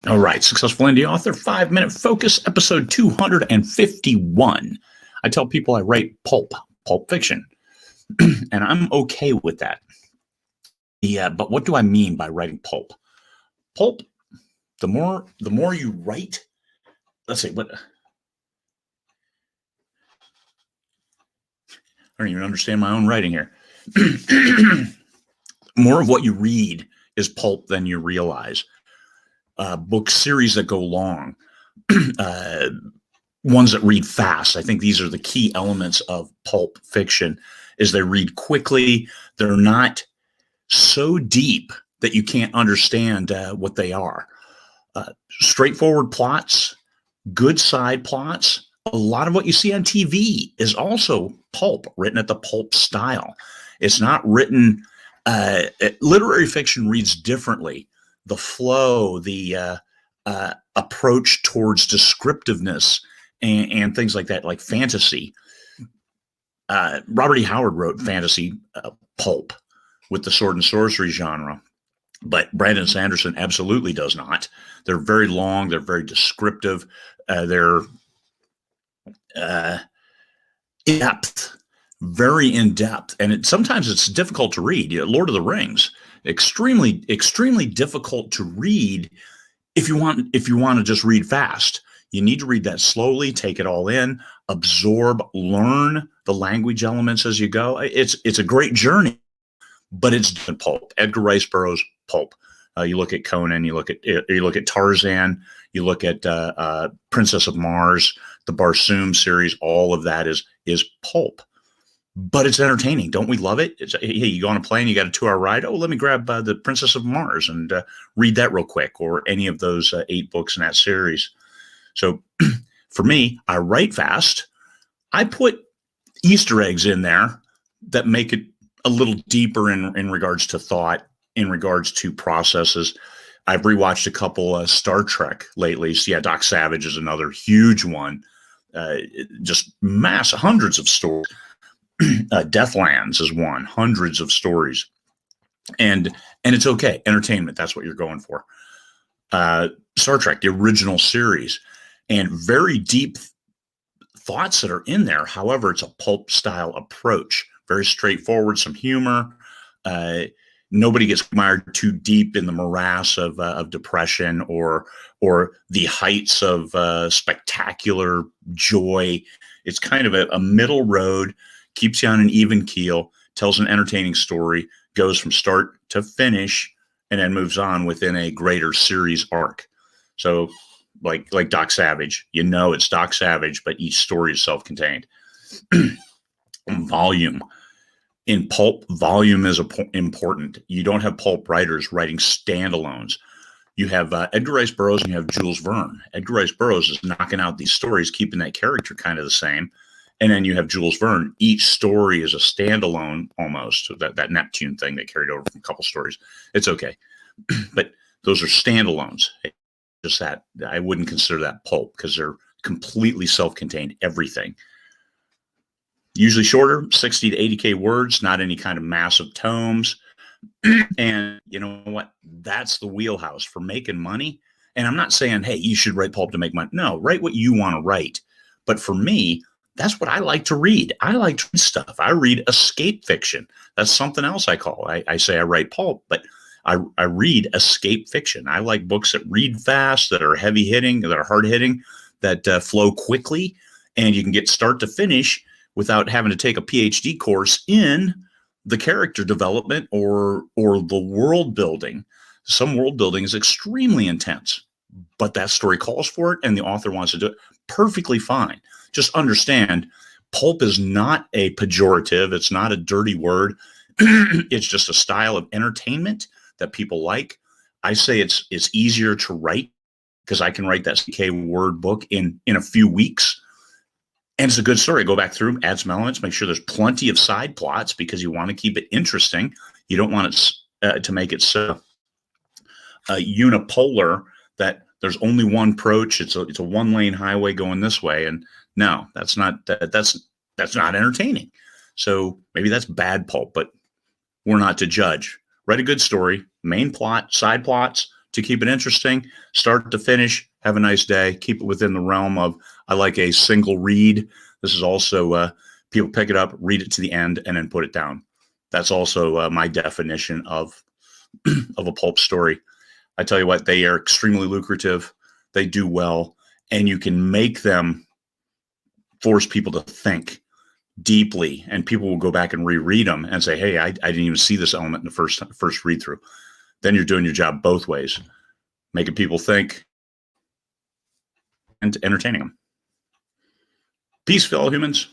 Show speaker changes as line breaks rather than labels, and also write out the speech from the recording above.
All right, Successful Indie Author 5-Minute Focus, episode 251. I tell people I write pulp fiction, and I'm okay with that. Yeah, but what do I mean by writing pulp? Pulp, the more you write, let's see, what, I don't even understand my own writing here. More of what you read is pulp than you realize. Book series that go long, ones that read fast. I think these are the key elements of pulp fiction is they read quickly. They're not so deep that you can't understand what they are. Straightforward plots, good side plots. A lot of what you see on TV is also pulp, written at the pulp style. It's not written, literary fiction reads differently. The flow, the approach towards descriptiveness and things like that, like fantasy. Robert E. Howard wrote fantasy pulp with the sword and sorcery genre, but Brandon Sanderson absolutely does not. They're very long. They're very descriptive. They're depth, very in depth, and sometimes it's difficult to read. Lord of the Rings, extremely difficult to read if you want to just read fast. You need to read that slowly, take it all in, absorb, learn the language elements as you go. It's a great journey, but it's pulp. Edgar Rice Burroughs pulp. You look at Conan, you look at Tarzan, you look at Princess of Mars, the Barsoom series. All of that is pulp, but it's entertaining. Don't we love it? Hey, you go on a plane, you got a 2-hour ride. Oh, let me grab the Princess of Mars and read that real quick, or any of those 8 books in that series. So for me, I write fast. I put Easter eggs in there that make it a little deeper in regards to thought, in regards to processes. I've rewatched a couple Star Trek lately. So yeah, Doc Savage is another huge one. Just hundreds of stories. Deathlands is one, hundreds of stories. And it's okay. Entertainment, that's what you're going for. Star Trek, the original series, and very deep thoughts that are in there. However, it's a pulp style approach, very straightforward, some humor. Nobody gets mired too deep in the morass of depression or the heights of spectacular joy. It's kind of a middle road, keeps you on an even keel, tells an entertaining story, goes from start to finish, and then moves on within a greater series arc. So like Doc Savage, it's Doc Savage, but each story is self-contained. Volume. In pulp, volume is important. You don't have pulp writers writing standalones. You have Edgar Rice Burroughs and you have Jules Verne. Edgar Rice Burroughs is knocking out these stories, keeping that character kind of the same. And then you have Jules Verne. Each story is a standalone almost. So that Neptune thing they carried over from a couple stories. It's okay. But those are standalones. Just that, I wouldn't consider that pulp because they're completely self-contained, everything. Usually shorter, 60 to 80K words, not any kind of massive tomes. And you know what? That's the wheelhouse for making money. And I'm not saying, hey, you should write pulp to make money. No, write what you want to write. But for me, that's what I like to read. I like to read stuff. I read escape fiction. That's something else I call. I say I write pulp, but I read escape fiction. I like books that read fast, that are heavy hitting, that are hard hitting, that flow quickly, and you can get start to finish without having to take a PhD course in the character development or the world building. Some world building is extremely intense, but that story calls for it and the author wants to do it. Perfectly fine. Just understand, pulp is not a pejorative. It's not a dirty word. It's just a style of entertainment that people like. I say it's easier to write because I can write that CK word book in a few weeks. And it's a good story. Go back through, add some elements, make sure there's plenty of side plots because you want to keep it interesting. You don't want it to make it so unipolar that there's only one approach. It's a one-lane highway going this way, and no, that's not entertaining. So maybe that's bad pulp, but we're not to judge. Write a good story, main plot, side plots, to keep it interesting, start to finish. Have a nice day. Keep it within the realm of, I like a single read. This is also, people pick it up, read it to the end, and then put it down. That's also my definition of of a pulp story. I tell you what, they are extremely lucrative. They do well, and you can make them force people to think deeply, and people will go back and reread them and say, hey, I didn't even see this element in the first read through. Then you're doing your job both ways, making people think and entertaining them. Peace, fellow humans.